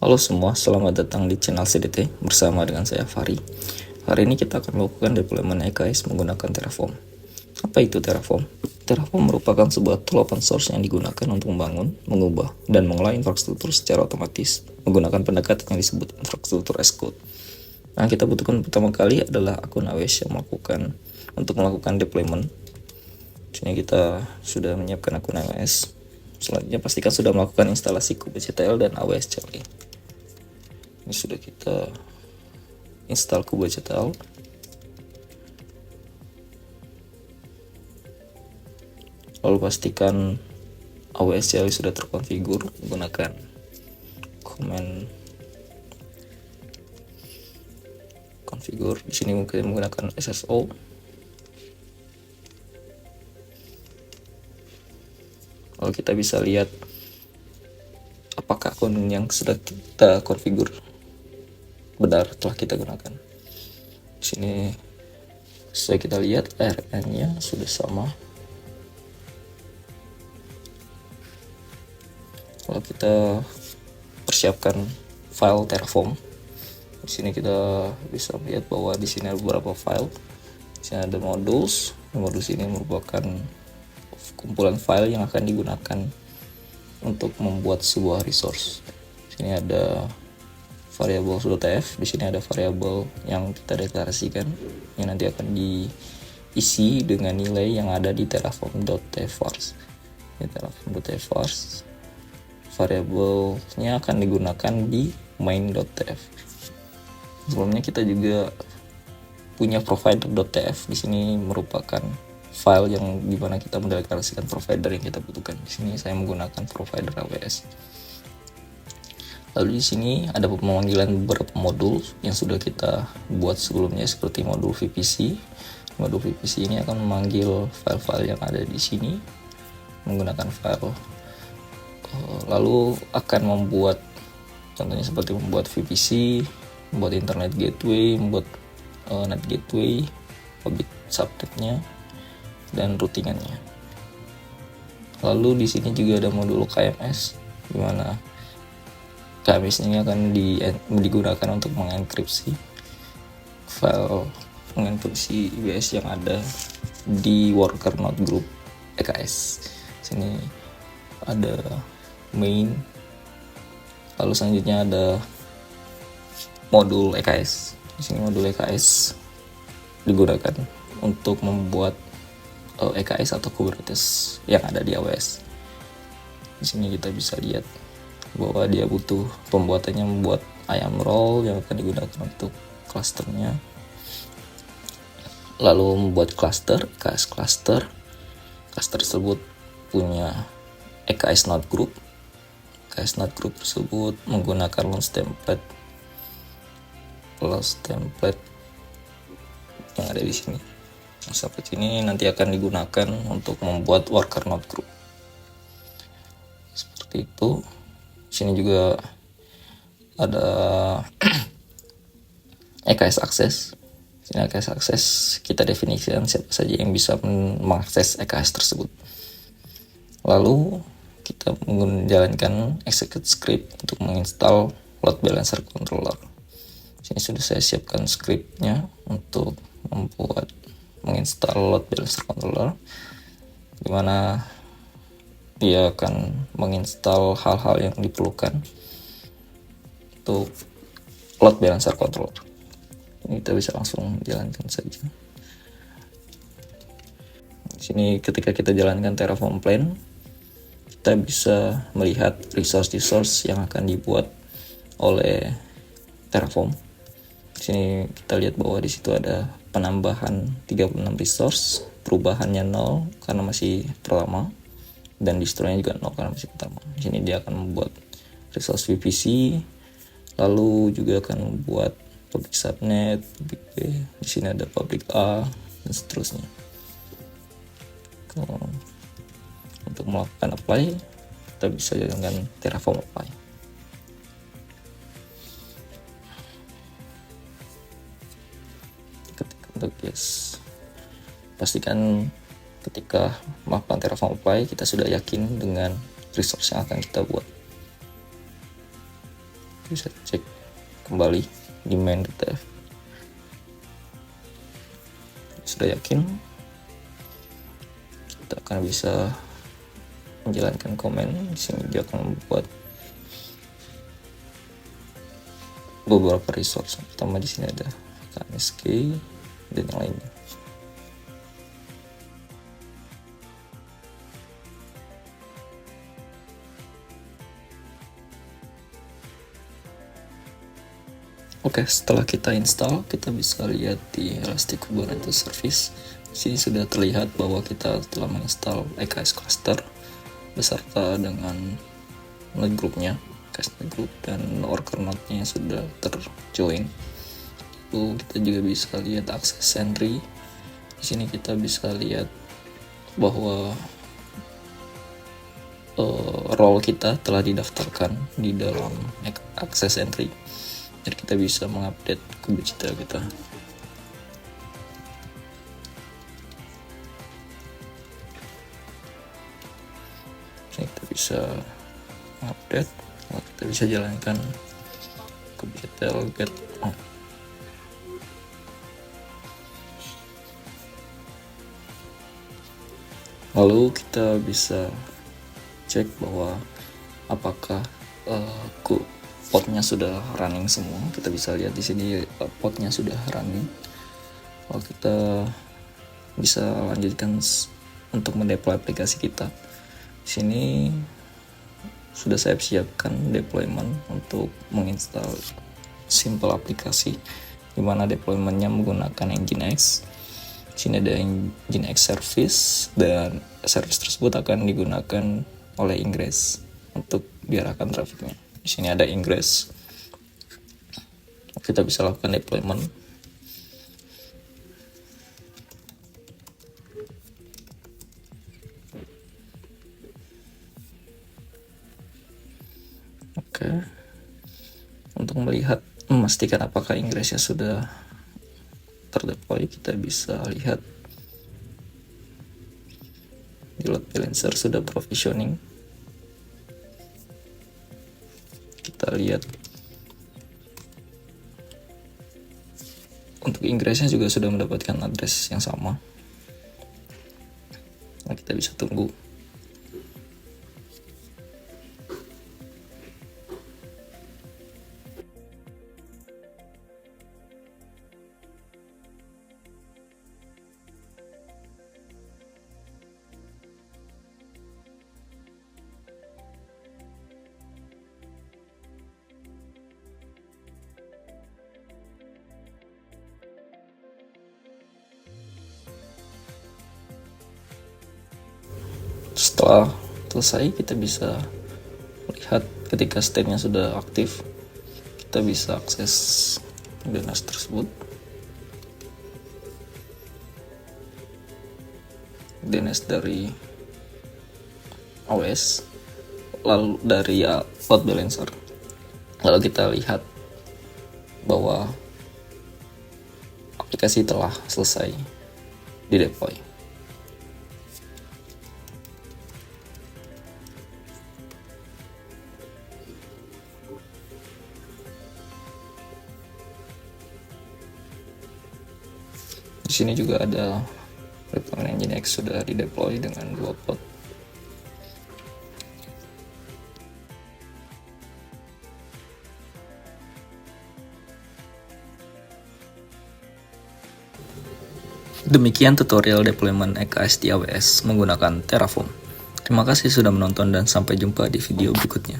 Halo semua, selamat datang di channel CDT bersama dengan saya Fahri. Hari ini kita akan melakukan deployment EKS menggunakan Terraform. Apa itu Terraform? Terraform merupakan sebuah tool open source yang digunakan untuk membangun, mengubah, dan mengolah infrastruktur secara otomatis menggunakan pendekatan yang disebut infrastruktur as code. Nah, kita butuhkan pertama kali adalah akun AWS yang untuk melakukan deployment. Di sini kita sudah menyiapkan akun AWS. Selanjutnya pastikan sudah melakukan instalasi kubectl dan AWS CLI. Ini sudah kita install kubectl. Lalu pastikan AWS CLI sudah terkonfigur menggunakan command configure. Di sini mungkin menggunakan SSO. Lalu kita bisa lihat apakah akun yang sudah kita konfigur benar telah kita gunakan. Di sini sesuai kita lihat ARN-nya sudah sama. Lalu kita persiapkan file Terraform. Di sini kita bisa lihat bahwa di sini ada beberapa file. Di sini ada modules. Modules ini merupakan kumpulan file yang akan digunakan untuk membuat sebuah resource. Di sini ada variable.tf, di sini ada variabel yang kita deklarasikan yang nanti akan diisi dengan nilai yang ada di terraform.tfvars. Di terraform.tfvars variabelnya akan digunakan di main.tf. Sebelumnya kita juga punya provider.tf. Di sini merupakan file yang dimana kita mendeklarasikan provider yang kita butuhkan. Di sini saya menggunakan provider AWS. Lalu di sini ada pemanggilan beberapa modul yang sudah kita buat sebelumnya seperti modul VPC. Modul VPC ini akan memanggil file-file yang ada di sini menggunakan file. Lalu akan membuat contohnya seperti membuat VPC, membuat internet gateway, membuat net gateway, public subnetnya, dan routingannya. Lalu di sini juga ada modul KMS, di mana KMS ini akan digunakan untuk mengenkripsi file mengenkripsi IBS yang ada di worker node group EKS. Sini ada main. Lalu selanjutnya ada modul EKS. Di sini modul EKS digunakan untuk membuat EKS atau Kubernetes yang ada di AWS. Di sini kita bisa lihat bahwa dia butuh pembuatannya membuat IAM role yang akan digunakan untuk clusternya. Lalu membuat cluster, EKS cluster. Cluster tersebut punya EKS node group. EKS node group tersebut menggunakan launch template yang ada di sini. Seperti ini nanti akan digunakan untuk membuat worker node group. Seperti itu. Di sini juga ada EKS access. Di sini EKS access kita definisikan siapa saja yang bisa mengakses EKS tersebut. Lalu kita menjalankan execute script untuk menginstal load balancer controller. Di sini sudah saya siapkan scriptnya untuk menginstal load balancer controller, di mana dia akan menginstal hal-hal yang diperlukan untuk load balancer controller. Ini kita bisa langsung jalankan saja. Di sini ketika kita jalankan Terraform plan, kita bisa melihat resource yang akan dibuat oleh Terraform. Di sini kita lihat bahwa di situ ada penambahan 36 resource, perubahannya 0 karena masih pertama, dan distro-nya juga 0 karena masih pertama. Di sini dia akan membuat resource VPC, lalu juga akan membuat public subnet, public B. Di sini ada public A dan seterusnya. Untuk melakukan apply, kita bisa dengan Terraform apply. Untuk yes, pastikan ketika melakukan Terraform apply kita sudah yakin dengan resource yang akan kita buat. bisa cek kembali di main.df. Sudah yakin, kita akan bisa menjalankan komen. Di sini dia akan membuat beberapa resource. Pertama di sini ada KMSK dan yang lainnya. Oke, setelah kita install, kita bisa lihat di Elastic Kubernetes Service. Di sini sudah terlihat bahwa kita telah menginstal EKS cluster beserta dengan node groupnya, EKS node group, dan worker node-nya sudah terjoin. Lalu kita juga bisa lihat akses sentry. Di sini kita bisa lihat bahwa role kita telah didaftarkan di dalam akses sentry. Jadi kita bisa mengupdate kubectl kita. Jadi kita bisa mengupdate, kita bisa jalankan kubectl get on. Lalu kita bisa cek bahwa apakah podnya sudah running semua. Kita bisa lihat di sini podnya sudah running. Kalau kita bisa lanjutkan untuk mendeploy aplikasi kita. Di sini sudah saya siapkan deployment untuk menginstal simple aplikasi, di mana deploymentnya menggunakan Nginx. Di sini ada Nginx service, dan service tersebut akan digunakan oleh Ingress untuk diarahkan trafiknya. Di sini ada Ingress. Kita bisa lakukan deployment. Oke. Untuk memastikan apakah Ingressnya sudah terdeploy, kita bisa lihat di load balancer sudah provisioning. Kita lihat untuk Ingressnya juga sudah mendapatkan address yang sama. Nah, kita bisa tunggu. Setelah selesai, kita bisa lihat ketika state-nya sudah aktif, kita bisa akses DNS tersebut. DNS dari AWS, lalu dari load balancer. Lalu kita lihat bahwa aplikasi telah selesai dideploy. Di sini juga ada deployment Nginx sudah dideploy dengan 2 pod. Demikian tutorial deployment EKS di AWS menggunakan Terraform. Terima kasih sudah menonton dan sampai jumpa di video berikutnya.